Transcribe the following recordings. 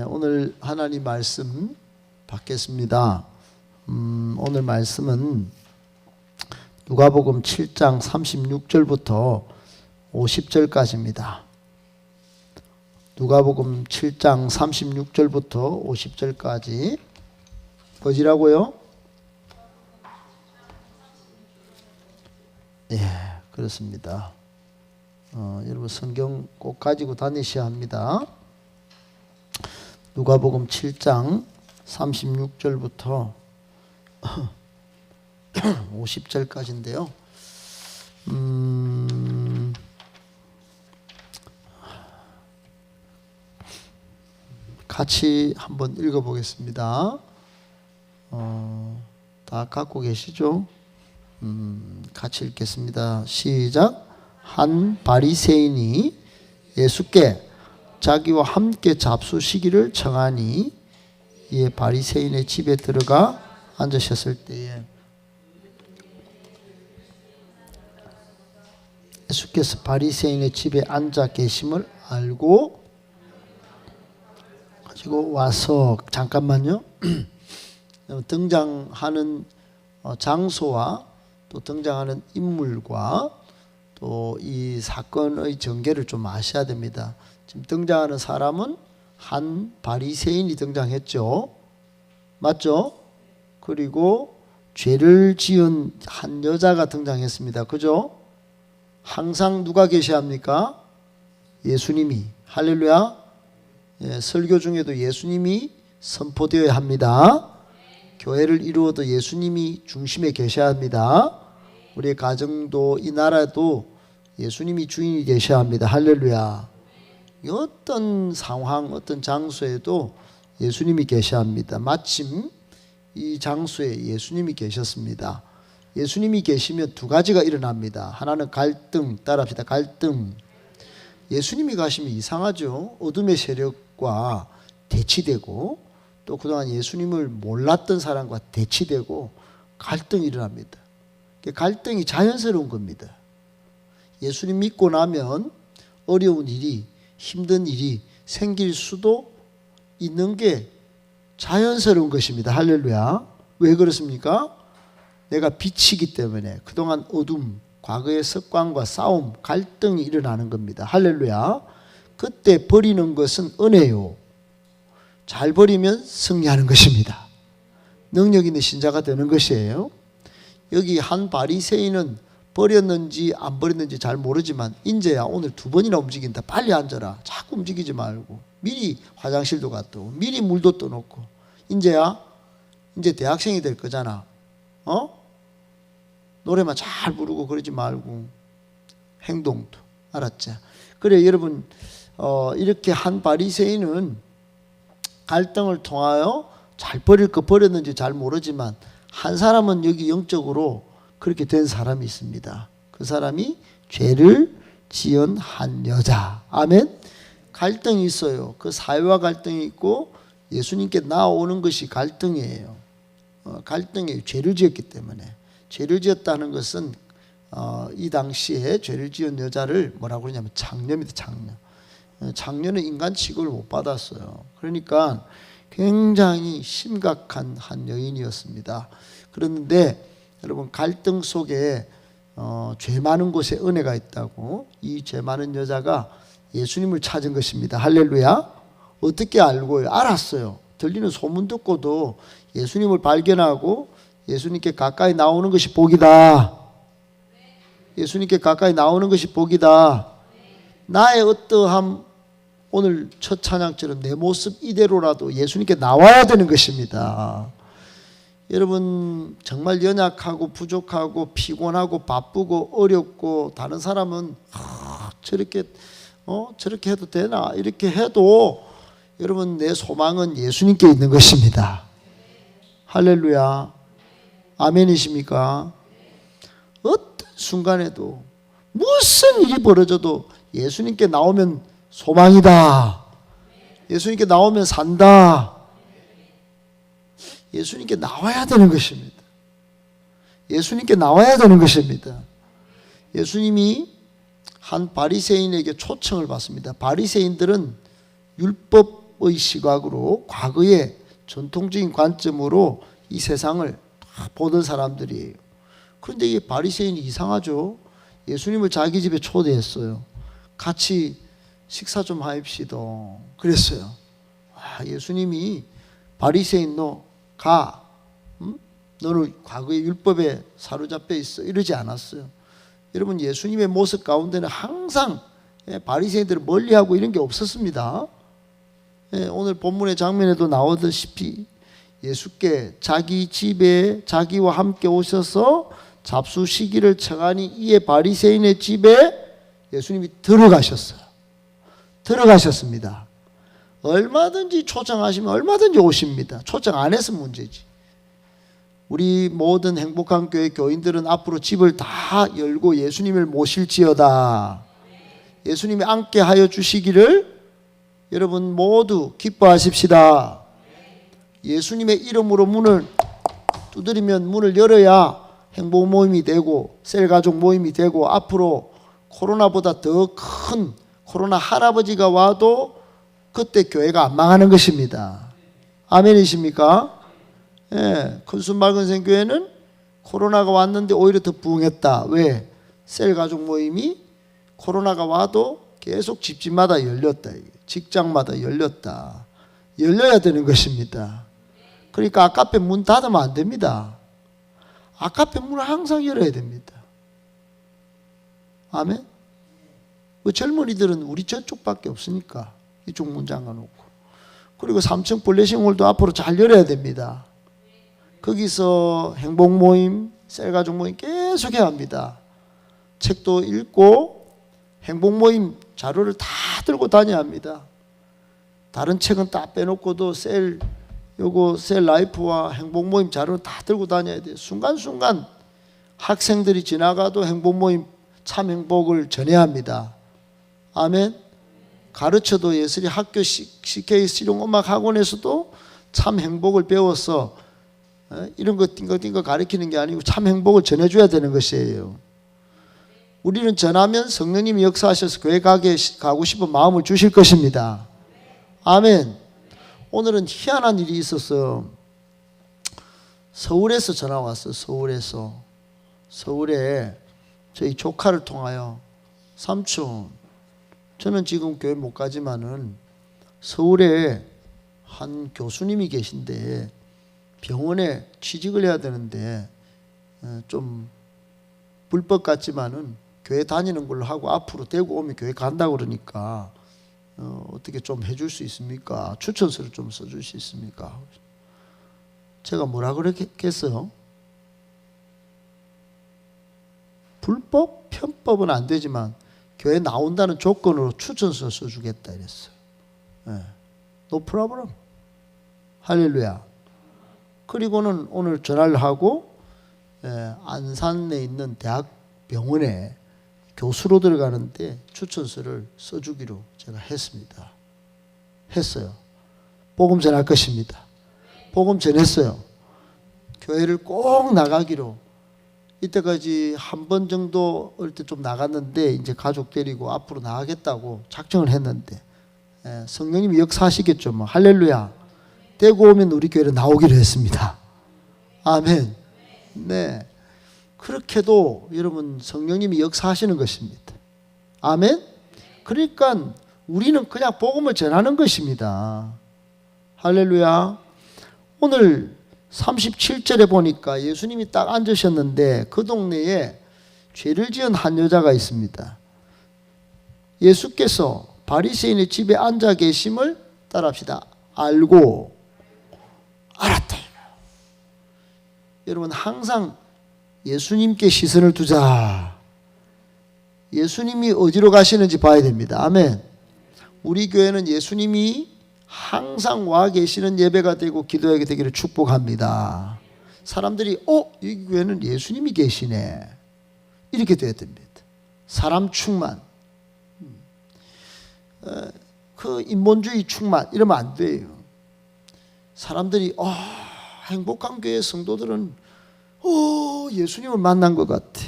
오늘 하나님 말씀 받겠습니다. 오늘 말씀은 누가복음 7장 36절부터 50절까지입니다. 누가복음 7장 36절부터 50절까지 뭐지라고요? 예, 그렇습니다. 여러분 성경 꼭 가지고 다니셔야 합니다. 누가복음 7장 36절부터 50절까지인데요. 같이 한번 읽어보겠습니다. 다 갖고 계시죠? 같이 읽겠습니다. 시작. 한 바리새인이 예수께 자기와 함께 잡수시기를 청하니 이에 바리새인의 집에 들어가 앉으셨을 때에 예수께서 바리새인의 집에 앉아 계심을 알고 가지고 와서 잠깐만요. 등장하는 장소와 또 등장하는 인물과 또 이 사건의 전개를 좀 아셔야 됩니다. 지금 등장하는 사람은 한 바리새인이 등장했죠. 맞죠? 그리고 죄를 지은 한 여자가 등장했습니다. 그죠? 항상 누가 계셔야 합니까? 예수님이. 할렐루야. 예, 설교 중에도 예수님이 선포되어야 합니다. 교회를 이루어도 예수님이 중심에 계셔야 합니다. 우리의 가정도 이 나라도 예수님이 주인이 계셔야 합니다. 할렐루야. 어떤 상황, 어떤 장소에도 예수님이 계셔야 합니다. 마침 이 장소에 예수님이 계셨습니다. 예수님이 계시면 두 가지가 일어납니다. 하나는 갈등, 따라합시다. 갈등. 예수님이 가시면 이상하죠. 어둠의 세력과 대치되고 또 그동안 예수님을 몰랐던 사람과 대치되고 갈등이 일어납니다. 갈등이 자연스러운 겁니다. 예수님 믿고 나면 어려운 일이, 힘든 일이 생길 수도 있는 게 자연스러운 것입니다. 할렐루야. 왜 그렇습니까? 내가 빛이기 때문에 그동안 어둠, 과거의 습관과 싸움, 갈등이 일어나는 겁니다. 할렐루야. 그때 버리는 것은 은혜요. 잘 버리면 승리하는 것입니다. 능력 있는 신자가 되는 것이에요. 여기 한 바리새인은 버렸는지 안 버렸는지 잘 모르지만 인제야 오늘 두 번이나 움직인다. 빨리 앉아라. 자꾸 움직이지 말고 미리 화장실도 갔다 오고 미리 물도 떠놓고 인제야 이제 대학생이 될 거잖아. 노래만 잘 부르고 그러지 말고 행동도. 알았지? 그래 여러분 이렇게 한 바리새인은 갈등을 통하여 잘 버릴 거 버렸는지 잘 모르지만 한 사람은 여기 영적으로 그렇게 된 사람이 있습니다. 그 사람이 죄를 지은 한 여자. 아멘. 갈등이 있어요. 그 사회와 갈등이 있고 예수님께 나오는 것이 갈등이에요. 갈등이에요. 죄를 지었기 때문에. 죄를 지었다는 것은 이 당시에 죄를 지은 여자를 뭐라고 그러냐면 장녀입니다. 장녀. 장녀는 인간 취급을 못 받았어요. 그러니까 굉장히 심각한 한 여인이었습니다. 그런데 여러분 갈등 속에 죄 많은 곳에 은혜가 있다고. 이 죄 많은 여자가 예수님을 찾은 것입니다. 할렐루야. 어떻게 알고요? 알았어요. 들리는 소문 듣고도 예수님을 발견하고 예수님께 가까이 나오는 것이 복이다. 예수님께 가까이 나오는 것이 복이다. 나의 어떠함 오늘 첫 찬양처럼 내 모습 이대로라도 예수님께 나와야 되는 것입니다. 여러분 정말 연약하고 부족하고 피곤하고 바쁘고 어렵고 다른 사람은 저렇게 해도 되나 이렇게 해도 여러분 내 소망은 예수님께 있는 것입니다. 할렐루야. 아멘이십니까? 어떤 순간에도 무슨 일이 벌어져도 예수님께 나오면 소망이다. 예수님께 나오면 산다. 예수님께 나와야 되는 것입니다. 예수님께 나와야 되는 것입니다. 예수님이 한 바리새인에게 초청을 받습니다. 바리새인들은 율법 지금의 시각으로 과거의 전통적인 관점으로 이 세상을 보던 사람들이에요. 그런데 이 바리새인이 이상하죠. 예수님을 자기 집에 초대했어요. 같이 식사 좀 하입시다 그랬어요. 예수님이 바리새인 너 가, 너는 과거의 율법에 사로잡혀 있어 이러지 않았어요. 여러분, 예수님의 모습 가운데는 항상 바리새인들을 멀리하고 이런 게 없었습니다. 오늘 본문의 장면에도 나오다시피 예수께 자기 집에 자기와 함께 오셔서 잡수시기를 청하니 이에 바리새인의 집에 예수님이 들어가셨습니다. 얼마든지 초청하시면 얼마든지 오십니다. 초청 안 해서 문제지. 우리 모든 행복한 교회 교인들은 앞으로 집을 다 열고 예수님을 모실지어다. 예수님이 앉게 하여 주시기를 여러분 모두 기뻐하십시다. 예수님의 이름으로 문을 두드리면 문을 열어야 행복 모임이 되고 셀가족 모임이 되고 앞으로 코로나보다 더 큰 코로나 할아버지가 와도 그때 교회가 안 망하는 것입니다. 아멘이십니까? 큰순말근생 교회는 코로나가 왔는데 오히려 더 부흥했다. 왜? 셀가족 모임이 코로나가 와도 계속 집집마다 열렸다. 직장마다 열렸다. 열려야 되는 것입니다. 그러니까 아카페 문 닫으면 안 됩니다. 아카페 문을 항상 열어야 됩니다. 아멘? 젊은이들은 우리 저쪽밖에 없으니까 이쪽 문 잠가놓고. 그리고 3층 블레싱홀도 앞으로 잘 열어야 됩니다. 거기서 행복 모임, 셀가족 모임 계속해야 합니다. 책도 읽고 행복 모임 자료를 다 들고 다녀야 합니다. 다른 책은 다 빼놓고도 셀 라이프와 행복 모임 자료는 다 들고 다녀야 돼요. 순간순간 학생들이 지나가도 행복 모임 참 행복을 전해야 합니다. 아멘. 가르쳐도 예술이 학교 CK 실용음악 학원에서도 참 행복을 배워서 이런 거 띵거띵거 가르치는 게 아니고 참 행복을 전해줘야 되는 것이에요. 우리는 전하면 성령님이 역사하셔서 교회 가고 싶은 마음을 주실 것입니다. 아멘. 오늘은 희한한 일이 있어서 서울에서 전화 왔어요. 서울에 저희 조카를 통하여 삼촌, 저는 지금 교회 못 가지만은 서울에 한 교수님이 계신데 병원에 취직을 해야 되는데 좀 불법 같지만은 교회 다니는 걸로 하고 앞으로 대구 오면 교회 간다고 그러니까 어떻게 좀 해줄 수 있습니까? 추천서를 좀 써줄 수 있습니까? 제가 뭐라 그랬겠어요? 불법, 편법은 안 되지만 교회 나온다는 조건으로 추천서 써주겠다 이랬어요. No problem. 할렐루야. 그리고는 오늘 전화를 하고 안산에 있는 대학병원에 교수로 들어가는데 추천서를 써주기로 제가 했어요. 복음 전할 것입니다. 복음 전했어요. 교회를 꼭 나가기로. 이때까지 한 번 정도 올 때 좀 나갔는데 이제 가족 데리고 앞으로 나가겠다고 작정을 했는데 성령님이 역사하시겠죠. 뭐. 할렐루야. 대구 오면 우리 교회로 나오기로 했습니다. 아멘. 네. 그렇게도 여러분 성령님이 역사하시는 것입니다. 아멘. 그러니까 우리는 그냥 복음을 전하는 것입니다. 할렐루야. 오늘 37절에 보니까 예수님이 딱 앉으셨는데 그 동네에 죄를 지은 한 여자가 있습니다. 예수께서 바리새인의 집에 앉아 계심을 따라합시다. 알고 알았다. 여러분 항상 예수님께 시선을 두자. 예수님이 어디로 가시는지 봐야 됩니다. 아멘. 우리 교회는 예수님이 항상 와 계시는 예배가 되고 기도하게 되기를 축복합니다. 사람들이 이 교회는 예수님이 계시네 이렇게 돼야 됩니다. 사람 충만, 그 인본주의 충만 이러면 안 돼요. 사람들이 행복한 교회 성도들은 예수님을 만난 것 같아.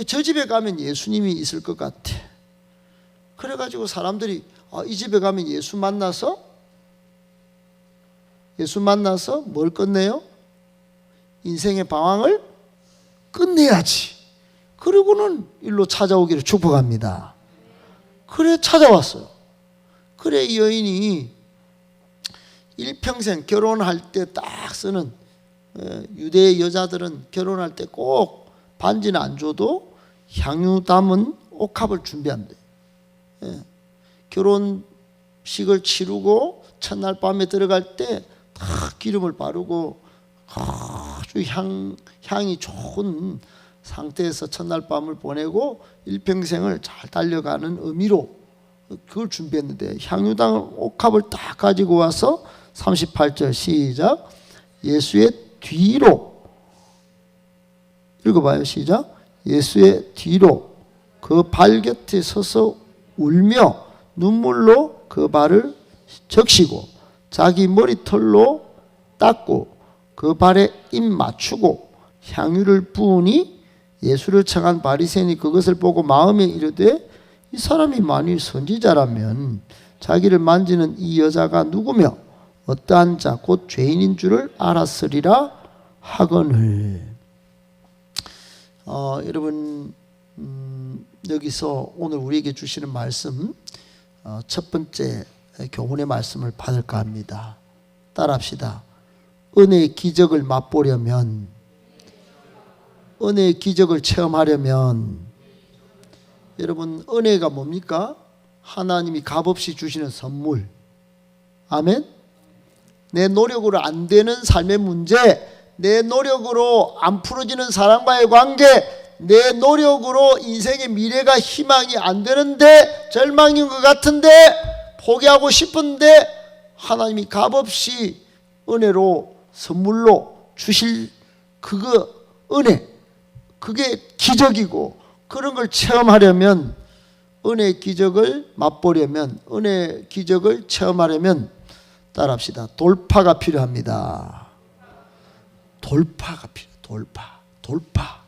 저 집에 가면 예수님이 있을 것 같아. 그래가지고 사람들이 이 집에 가면 예수 만나서 예수 만나서 뭘 끝내요? 인생의 방황을 끝내야지. 그리고는 일로 찾아오기를 축복합니다. 그래 찾아왔어요. 그래 이 여인이 일평생 결혼할 때 딱 쓰는, 유대 여자들은 결혼할 때 꼭 반지는 안 줘도 향유 담은 옥합을 준비한대. 결혼식을 치르고 첫날 밤에 들어갈 때 다 기름을 바르고 아주 향이 좋은 상태에서 첫날 밤을 보내고 일평생을 잘 달려가는 의미로 그걸 준비했는데, 향유당 옥합을 딱 가지고 와서 38절 시작. 예수의 뒤로, 읽어봐요. 시작. 예수의 뒤로 그 발 곁에 서서 울며 눈물로 그 발을 적시고 자기 머리털로 닦고 그 발에 입 맞추고 향유를 부으니, 예수를 청한 바리새인이 그것을 보고 마음에 이르되 이 사람이 만일 선지자라면 자기를 만지는 이 여자가 누구며 어떠한 자 곧 죄인인 줄을 알았으리라 하거늘. 여러분, 여기서 오늘 우리에게 주시는 말씀, 첫 번째 교훈의 말씀을 받을까 합니다. 따라합시다. 은혜의 기적을 맛보려면, 은혜의 기적을 체험하려면, 여러분 은혜가 뭡니까? 하나님이 값없이 주시는 선물. 아멘. 내 노력으로 안 되는 삶의 문제, 내 노력으로 안 풀어지는 사람과의 관계, 내 노력으로 인생의 미래가 희망이 안 되는데, 절망인 것 같은데, 포기하고 싶은데 하나님이 값없이 은혜로 선물로 주실 그거 은혜, 그게 기적이고, 그런 걸 체험하려면, 은혜의 기적을 맛보려면, 은혜의 기적을 체험하려면 따라합시다. 돌파가 필요합니다. 돌파가 필요해요. 돌파.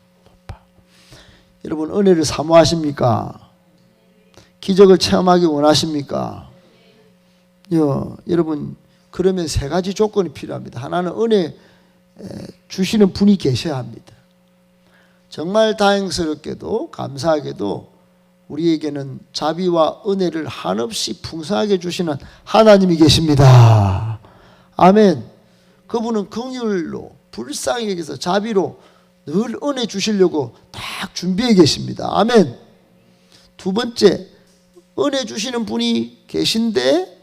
여러분 은혜를 사모하십니까? 기적을 체험하기 원하십니까? 여러분 그러면 세 가지 조건이 필요합니다. 하나는 은혜 주시는 분이 계셔야 합니다. 정말 다행스럽게도 감사하게도 우리에게는 자비와 은혜를 한없이 풍성하게 주시는 하나님이 계십니다. 아멘. 그분은 긍휼로, 불쌍히 여기서 자비로 늘 은혜 주시려고 딱 준비해 계십니다. 아멘. 두 번째, 은혜 주시는 분이 계신데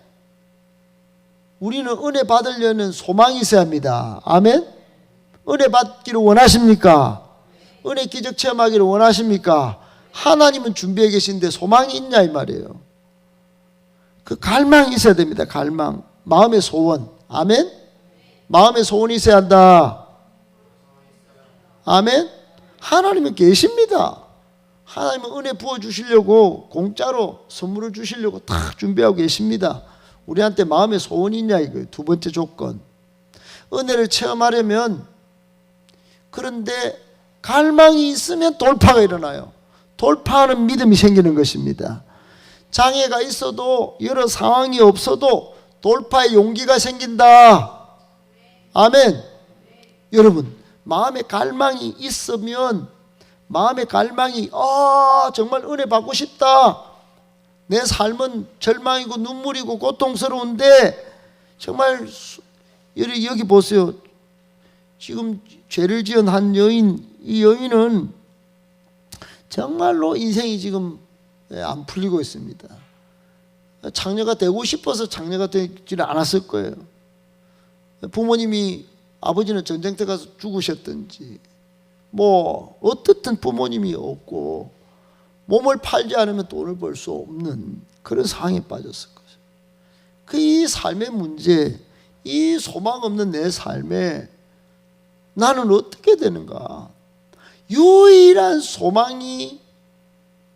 우리는 은혜 받으려는 소망이 있어야 합니다. 아멘. 은혜 받기를 원하십니까? 은혜 기적 체험하기를 원하십니까? 하나님은 준비해 계신데 소망이 있냐 이 말이에요. 그 갈망이 있어야 됩니다. 갈망, 마음의 소원. 아멘. 마음의 소원이 있어야 한다. 아멘. 하나님은 계십니다. 하나님은 은혜 부어주시려고 공짜로 선물을 주시려고 다 준비하고 계십니다. 우리한테 마음의 소원이 있냐 이거예요. 두 번째 조건. 은혜를 체험하려면, 그런데 갈망이 있으면 돌파가 일어나요. 돌파하는 믿음이 생기는 것입니다. 장애가 있어도, 여러 상황이 없어도 돌파의 용기가 생긴다. 아멘. 여러분 마음에 갈망이 있으면, 마음의 갈망이 정말 은혜 받고 싶다, 내 삶은 절망이고 눈물이고 고통스러운데 정말, 여기 보세요. 지금 죄를 지은 한 여인, 이 여인은 정말로 인생이 지금 안 풀리고 있습니다. 장녀가 되고 싶어서 장녀가 되지는 않았을 거예요. 부모님이, 아버지는 전쟁터 가서 죽으셨든지 뭐 어떻든 부모님이 없고 몸을 팔지 않으면 돈을 벌 수 없는 그런 상황에 빠졌을 거죠. 이 삶의 문제, 이 소망 없는 내 삶에 나는 어떻게 되는가? 유일한 소망이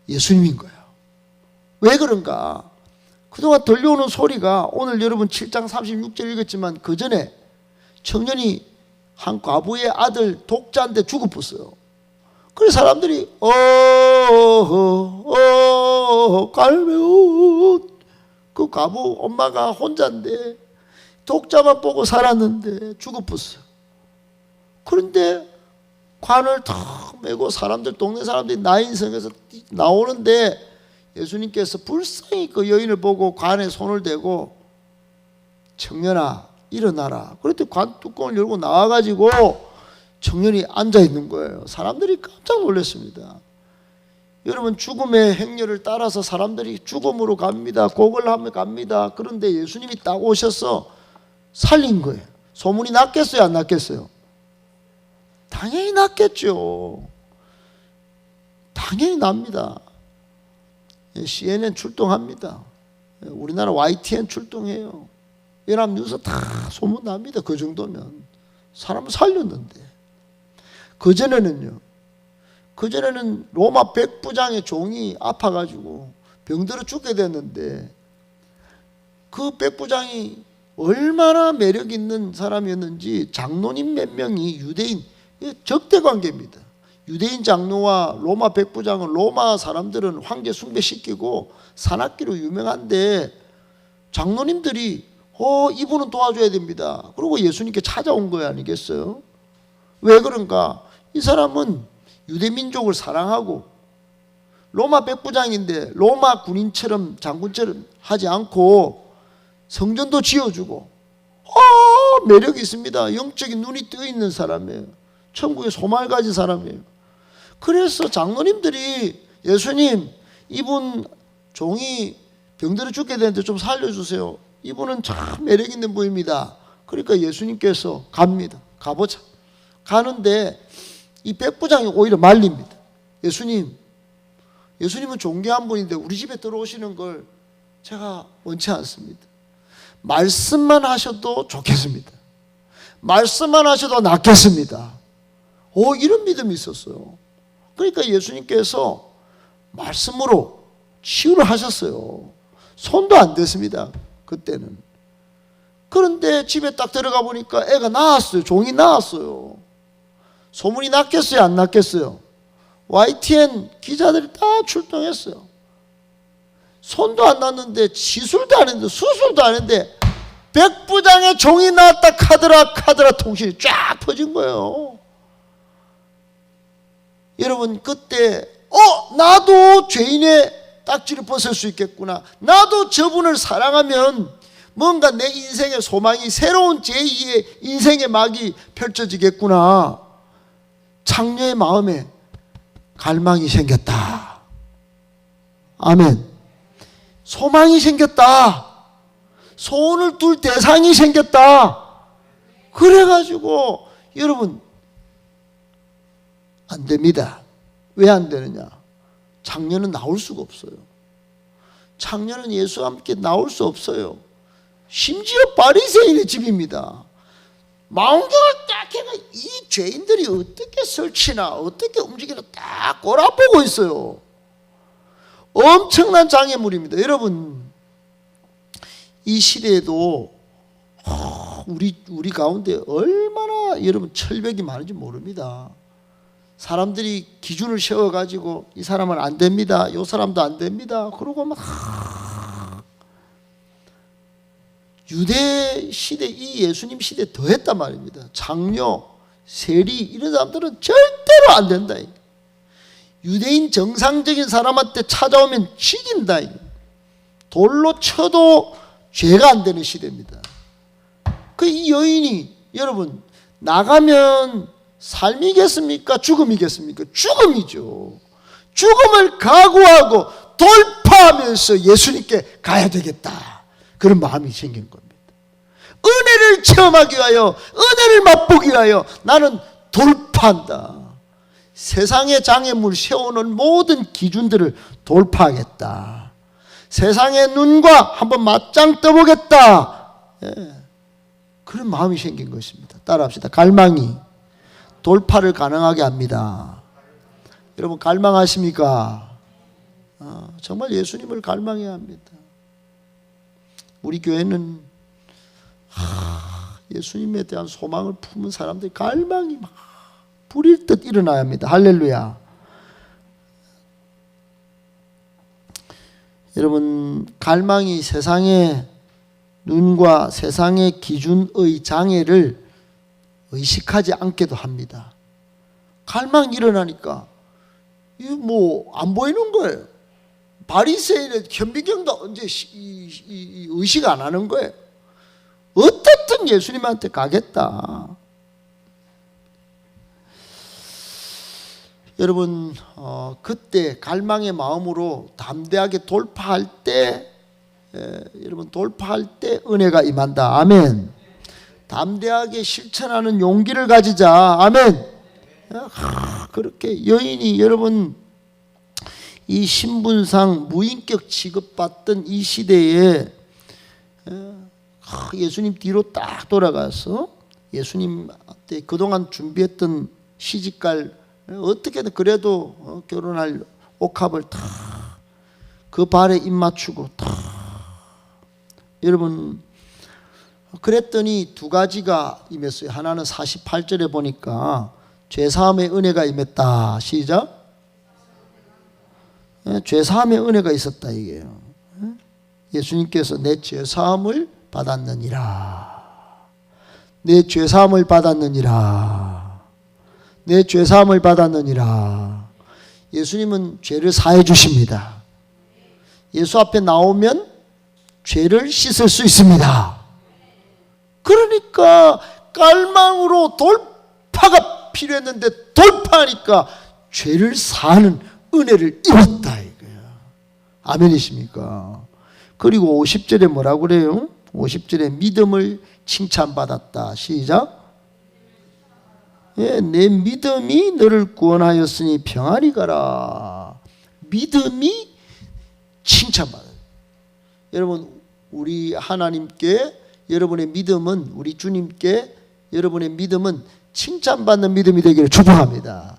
예수님인 거예요. 왜 그런가? 그동안 들려오는 소리가, 오늘 여러분 7장 36절 읽었지만 그 전에 청년이 한 과부의 아들 독자한테 죽어버렸어요. 그래서 사람들이 갈매옷, 그 과부 엄마가 혼자인데 독자만 보고 살았는데 죽어버렸어요. 그런데 관을 탁 메고 사람들, 동네 사람들이 나인성에서 나오는데 예수님께서 불쌍히 그 여인을 보고 관에 손을 대고 청년아 일어나라. 그랬더니 관 뚜껑을 열고 나와가지고 청년이 앉아 있는 거예요. 사람들이 깜짝 놀랐습니다. 여러분, 죽음의 행렬을 따라서 사람들이 죽음으로 갑니다. 곡을 하며 갑니다. 그런데 예수님이 딱 오셔서 살린 거예요. 소문이 났겠어요, 안 났겠어요? 당연히 났겠죠. 당연히 납니다. CNN 출동합니다. 우리나라 YTN 출동해요. 연합뉴스 다 소문납니다. 그 정도면 사람을 살렸는데. 그전에는 로마 백부장의 종이 아파가지고 병들어 죽게 됐는데, 그 백부장이 얼마나 매력 있는 사람이었는지 장로님 몇 명이 유대인, 적대 관계입니다. 유대인 장로와 로마 백부장은, 로마 사람들은 황제 숭배시키고 산악기로 유명한데 장로님들이 이분은 도와줘야 됩니다. 그리고 예수님께 찾아온 거 아니겠어요? 왜 그런가? 이 사람은 유대민족을 사랑하고 로마 백부장인데 로마 군인처럼, 장군처럼 하지 않고 성전도 지어주고 매력이 있습니다. 영적인 눈이 떠 있는 사람이에요. 천국에 소망을 가진 사람이에요. 그래서 장로님들이 예수님, 이분 종이 병들어 죽게 되는데 좀 살려주세요. 이분은 참 매력 있는 분입니다. 그러니까 예수님께서 갑니다. 가보자. 가는데 이 백부장이 오히려 말립니다. 예수님은 존귀한 분인데 우리 집에 들어오시는 걸 제가 원치 않습니다. 말씀만 하셔도 좋겠습니다. 말씀만 하셔도 낫겠습니다. 이런 믿음이 있었어요. 그러니까 예수님께서 말씀으로 치유를 하셨어요. 손도 안 댔습니다. 그때는. 그런데 집에 딱 들어가 보니까 애가 나았어요. 종이 나았어요. 소문이 났겠어요, 안 났겠어요? YTN 기자들이 다 출동했어요. 손도 안 났는데, 시술도 안 했는데, 수술도 안 했는데 백부장의 종이 나왔다 카더라 통신이 쫙 퍼진 거예요. 여러분, 그때 나도 죄인의 딱지를 벗을 수 있겠구나. 나도 저분을 사랑하면 뭔가 내 인생의 소망이, 새로운 제2의 인생의 막이 펼쳐지겠구나. 창녀의 마음에 갈망이 생겼다. 아멘. 소망이 생겼다. 소원을 둘 대상이 생겼다. 그래가지고 여러분, 안 됩니다. 왜 안 되느냐? 창녀는 나올 수가 없어요. 창녀는 예수와 함께 나올 수 없어요. 심지어 바리새인의 집입니다. 망경을 딱 해가 이 죄인들이 어떻게 설치나 어떻게 움직이나 딱 꼬라보고 있어요. 엄청난 장애물입니다. 여러분, 이 시대에도 우리 가운데 얼마나 여러분 철벽이 많은지 모릅니다. 사람들이 기준을 세워가지고 이 사람은 안 됩니다. 이 사람도 안 됩니다. 그러고 막 유대 시대, 이 예수님 시대에 더했단 말입니다. 장녀, 세리 이런 사람들은 절대로 안 된다. 유대인 정상적인 사람한테 찾아오면 죽인다. 돌로 쳐도 죄가 안 되는 시대입니다. 이 여인이 여러분 나가면 삶이겠습니까? 죽음이겠습니까? 죽음이죠. 죽음을 각오하고 돌파하면서 예수님께 가야 되겠다. 그런 마음이 생긴 겁니다. 은혜를 체험하기 위하여, 은혜를 맛보기 위하여 나는 돌파한다. 세상의 장애물 세우는 모든 기준들을 돌파하겠다. 세상의 눈과 한번 맞짱 떠보겠다. 그런 마음이 생긴 것입니다. 따라합시다. 갈망이 돌파를 가능하게 합니다. 여러분 갈망하십니까? 정말 예수님을 갈망해야 합니다. 우리 교회는 예수님에 대한 소망을 품은 사람들이 갈망이 막 불일 듯 일어나야 합니다. 할렐루야. 여러분 갈망이 세상에 눈과 세상의 기준의 장애를 의식하지 않게도 합니다. 갈망이 일어나니까 이거 뭐 안 보이는 거예요. 바리새인의 현미경도 언제 의식 안 하는 거예요. 어떻든 예수님한테 가겠다. 여러분 그때 갈망의 마음으로 담대하게 돌파할 때 여러분 돌파할 때 은혜가 임한다. 아멘. 담대하게 실천하는 용기를 가지자. 아멘. 그렇게 여인이 여러분 이 신분상 무인격 취급받던 이 시대에 예수님 뒤로 딱 돌아가서 예수님한테 그동안 준비했던 시집갈 어떻게든 그래도 결혼할 옥합을 다 그 발에 입 맞추고 다 여러분 그랬더니 두 가지가 임했어요. 하나는 48절에 보니까 죄사함의 은혜가 임했다. 시작. 죄사함의 은혜가 있었다 이게요. 예수님께서 내 죄사함을 받았느니라. 내 죄사함을 받았느니라. 내 죄사함을 받았느니라. 예수님은 죄를 사해 주십니다. 예수 앞에 나오면 죄를 씻을 수 있습니다. 그러니까 갈망으로 돌파가 필요했는데 돌파하니까 죄를 사하는 은혜를 입었다 이거야. 아멘이십니까? 그리고 50절에 뭐라고 그래요? 50절에 믿음을 칭찬받았다. 시작. 예, 내 믿음이 너를 구원하였으니 평안히 가라. 믿음이 칭찬받아요. 여러분 우리 하나님께 여러분의 믿음은 우리 주님께 여러분의 믿음은 칭찬받는 믿음이 되기를 축복합니다.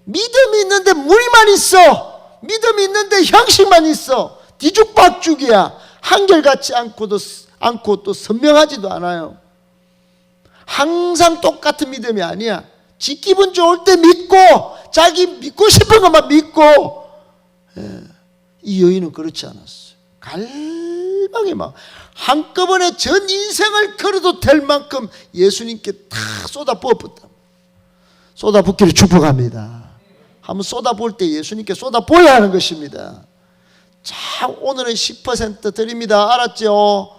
믿음이 있는데 무리만 있어. 믿음이 있는데 형식만 있어. 뒤죽박죽이야. 한결같지 않고 또 선명하지도 않아요. 항상 똑같은 믿음이 아니야. 지 기분 좋을 때 믿고 자기 믿고 싶은 것만 믿고. 이 여인은 그렇지 않았어요. 갈망의 마음. 한꺼번에 전 인생을 걸어도 될 만큼 예수님께 다 쏟아부었다. 쏟아붓기를 축복합니다. 한번 쏟아부을 때 예수님께 쏟아부어야 하는 것입니다. 자, 오늘은 10% 드립니다. 알았죠?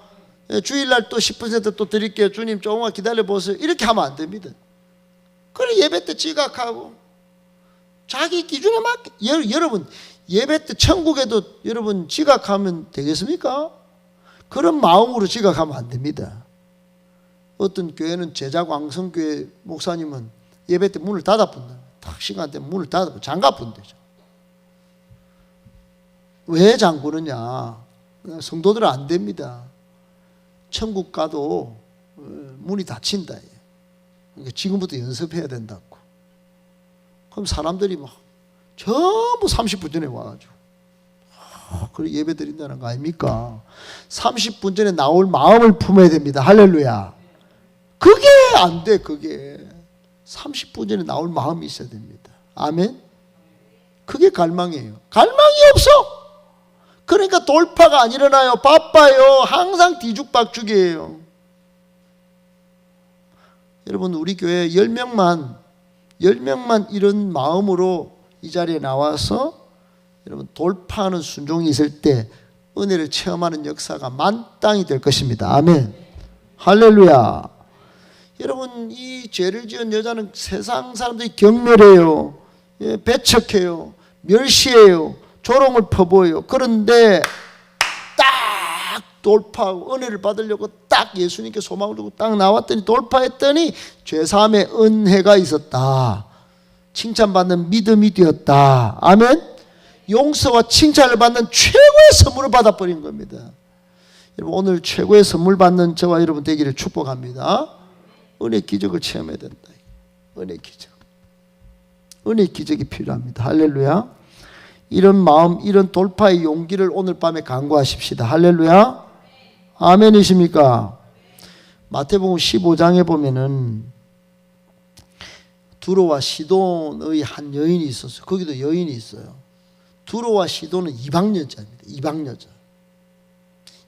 주일날 또 10% 또 드릴게요. 주님 조금만 기다려보세요. 이렇게 하면 안 됩니다. 그래 예배 때 지각하고 자기 기준에 맞게. 여러분 예배 때 천국에도 여러분 지각하면 되겠습니까? 그런 마음으로 지각하면 안 됩니다. 어떤 교회는 제자광성교회 목사님은 예배 때 문을 닫아본다. 딱 시간 되면 문을 닫아본 장갑본대죠. 왜 잠그느냐? 성도들은 안 됩니다. 천국 가도 문이 닫힌다. 그러니까 지금부터 연습해야 된다고. 그럼 사람들이 막 전부 30분 전에 와가지고 그래 예배 드린다는 거 아닙니까? 30분 전에 나올 마음을 품어야 됩니다. 할렐루야. 그게 안 돼. 그게 30분 전에 나올 마음이 있어야 됩니다. 아멘. 그게 갈망이에요. 갈망이 없어. 그러니까 돌파가 안 일어나요. 바빠요. 항상 뒤죽박죽이에요. 여러분 우리 교회 10명만 이런 마음으로 이 자리에 나와서 여러분 돌파하는 순종이 있을 때 은혜를 체험하는 역사가 만땅이 될 것입니다. 아멘. 할렐루야. 여러분 이 죄를 지은 여자는 세상 사람들이 경멸해요. 배척해요. 멸시해요. 조롱을 퍼부어요. 그런데 딱 돌파하고 은혜를 받으려고 딱 예수님께 소망을 두고 딱 나왔더니 돌파했더니 죄사함의 은혜가 있었다. 칭찬받는 믿음이 되었다. 아멘. 용서와 칭찬을 받는 최고의 선물을 받아버린 겁니다. 여러분 오늘 최고의 선물 받는 저와 여러분 되기를 축복합니다. 은혜 기적을 체험해야 된다. 은혜 기적. 은혜 기적이 필요합니다. 할렐루야. 이런 마음, 이런 돌파의 용기를 오늘 밤에 강구하십시다. 할렐루야. 아멘이십니까? 마태복음 15장에 보면은 두로와 시돈의 한 여인이 있었어요. 거기도 여인이 있어요. 두로와 시돈은 이방 여자입니다. 이방 여자.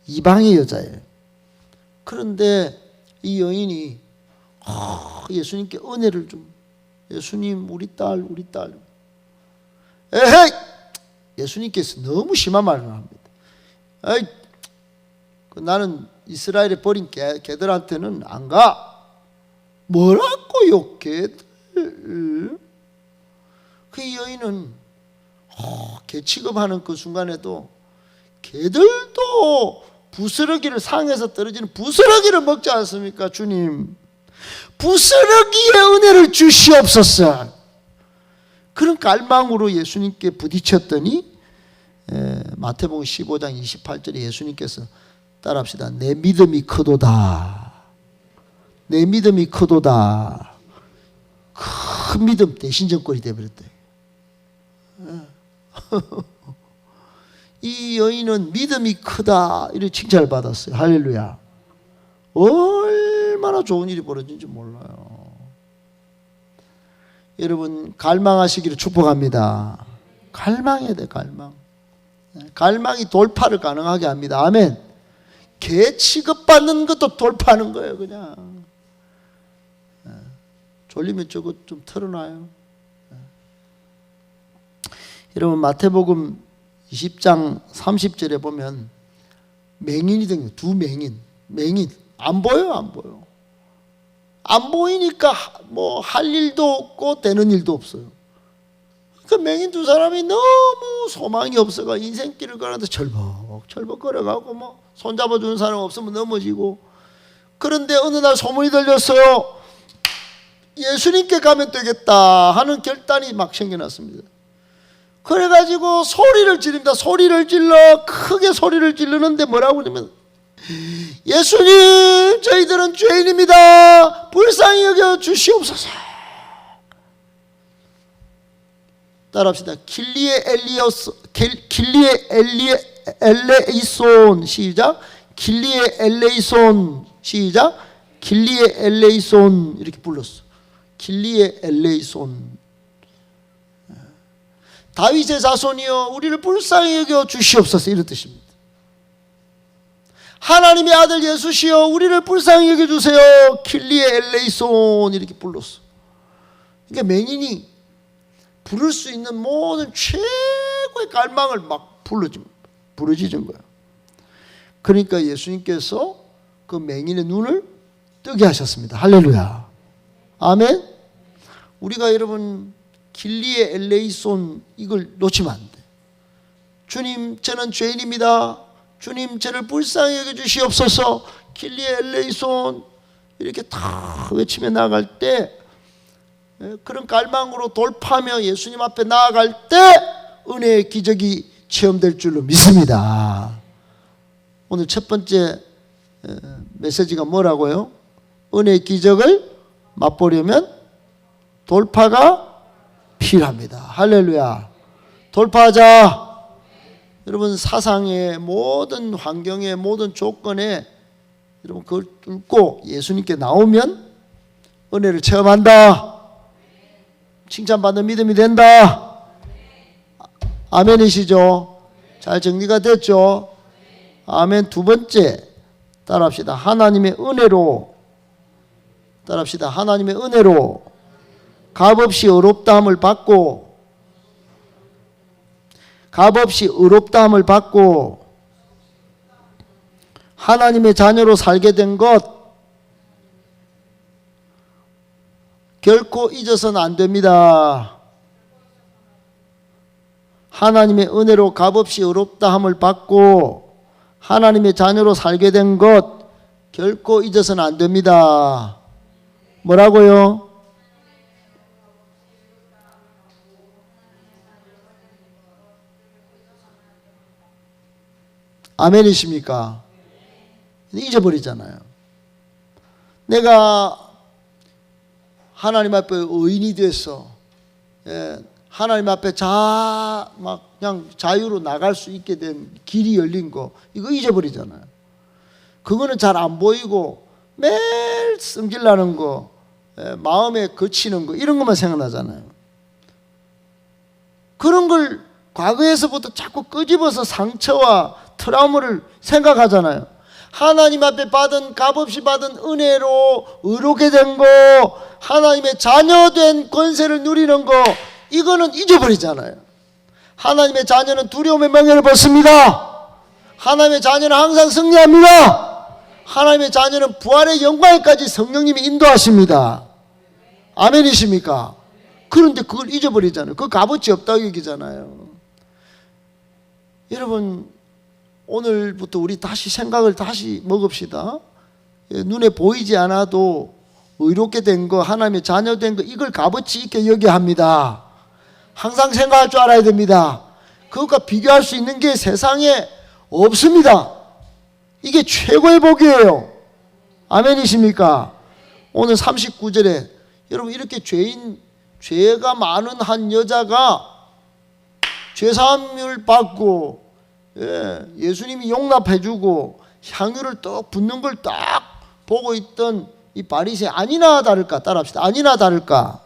이방의 여자예요. 그런데 이 여인이 예수님께 은혜를 좀, 예수님 우리 딸 에헤이! 예수님께서 너무 심한 말을 합니다. 에이, 나는 이스라엘에 버린 개들한테는 안 가. 뭐라고요, 개들? 그 여인은 개 취급하는 그 순간에도 개들도 부스러기를 상에서 떨어지는 부스러기를 먹지 않습니까? 주님, 부스러기의 은혜를 주시옵소서. 그런 갈망으로 예수님께 부딪혔더니 마태복음 15장 28절에 예수님께서 따라합시다. 내 믿음이 크도다. 내 믿음이 크도다. 큰 믿음 대신전권이 되어버렸다. 이 여인은 믿음이 크다 이렇게 칭찬을 받았어요. 할렐루야. 얼마나 좋은 일이 벌어진지 몰라요. 여러분 갈망하시기를 축복합니다. 갈망해야 돼. 갈망이 돌파를 가능하게 합니다. 아멘. 개 취급받는 것도 돌파하는 거예요. 그냥 졸리면 저거 좀 털어놔요. 여러분 마태복음 20장 30절에 보면 맹인이 등장. 두 맹인 안 보여. 안 보이니까 뭐 할 일도 없고 되는 일도 없어요. 그 맹인 두 사람이 너무 소망이 없어가 인생길을 가는데 철벅철벅 걸어가고 뭐 손잡아주는 사람 없으면 넘어지고. 그런데 어느 날 소문이 들렸어요. 예수님께 가면 되겠다 하는 결단이 막 생겨났습니다. 그래가지고 소리를 지릅니다. 소리를 질러 크게 소리를 지르는데 뭐라고 하냐면 예수님 저희들은 죄인입니다. 불쌍히 여겨 주시옵소서. 따라합시다. 길리에 엘레이손 시작. 길리에 엘레이손 시작. 길리에 엘레이손 이렇게 불렀어. 길리에 엘레이손. 다윗의 자손이여 우리를 불쌍히 여겨 주시옵소서 이런 뜻입니다. 하나님의 아들 예수시여 우리를 불쌍히 여겨주세요. 길리에 엘레이손 이렇게 불렀어. 그러니까 맹인이 부를 수 있는 모든 최고의 갈망을 막 부르짖은 거예요. 그러니까 예수님께서 그 맹인의 눈을 뜨게 하셨습니다. 할렐루야. 아멘. 우리가 여러분 길리에 엘레이손 이걸 놓치면 안 돼. 주님 저는 죄인입니다. 주님 저를 불쌍히 여겨주시옵소서. 길리에 엘레이손 이렇게 다 외치며 나아갈 때 그런 갈망으로 돌파하며 예수님 앞에 나아갈 때 은혜의 기적이 체험될 줄로 믿습니다. 오늘 첫 번째 메시지가 뭐라고요? 은혜의 기적을 맛보려면 돌파가 필요합니다. 할렐루야. 돌파하자. 여러분 사상의 모든 환경의 모든 조건에 여러분 그걸 뚫고 예수님께 나오면 은혜를 체험한다. 칭찬받는 믿음이 된다. 아멘이시죠? 잘 정리가 됐죠? 아멘. 두 번째 따라합시다. 하나님의 은혜로 따라합시다. 하나님의 은혜로 값없이 의롭다함을 받고 값없이 의롭다함을 받고 하나님의 자녀로 살게 된 것 결코 잊어서는 안 됩니다. 하나님의 은혜로 값없이 의롭다함을 받고 하나님의 자녀로 살게 된 것 결코 잊어서는 안 됩니다. 뭐라고요? 아멘이십니까? 잊어버리잖아요. 내가 하나님 앞에 의인이 돼서 하나님 앞에 막 그냥 자유로 나갈 수 있게 된 길이 열린 거 이거 잊어버리잖아요. 그거는 잘 안 보이고 매일 성질나는 거 마음에 거치는 거 이런 것만 생각나잖아요. 그런 걸 과거에서부터 자꾸 끄집어서 상처와 트라우마를 생각하잖아요. 하나님 앞에 받은 값없이 받은 은혜로 의롭게 된 거, 하나님의 자녀된 권세를 누리는 거, 이거는 잊어버리잖아요. 하나님의 자녀는 두려움의 명예를 벗습니다. 하나님의 자녀는 항상 승리합니다. 하나님의 자녀는 부활의 영광에까지 성령님이 인도하십니다. 아멘이십니까? 그런데 그걸 잊어버리잖아요. 그 값어치 없다고 얘기잖아요. 여러분, 오늘부터 우리 다시 생각을 다시 먹읍시다. 눈에 보이지 않아도 의롭게 된 거, 하나님의 자녀 된 거, 이걸 값어치 있게 여겨야 합니다. 항상 생각할 줄 알아야 됩니다. 그것과 비교할 수 있는 게 세상에 없습니다. 이게 최고의 복이에요. 아멘이십니까? 오늘 39절에 여러분, 이렇게 죄가 많은 한 여자가 죄사함을 받고, 예수님이 용납해주고 향유를 떡 붓는 걸 딱 보고 있던 이 바리새인, 아니나 다를까, 따라합시다. 아니나 다를까,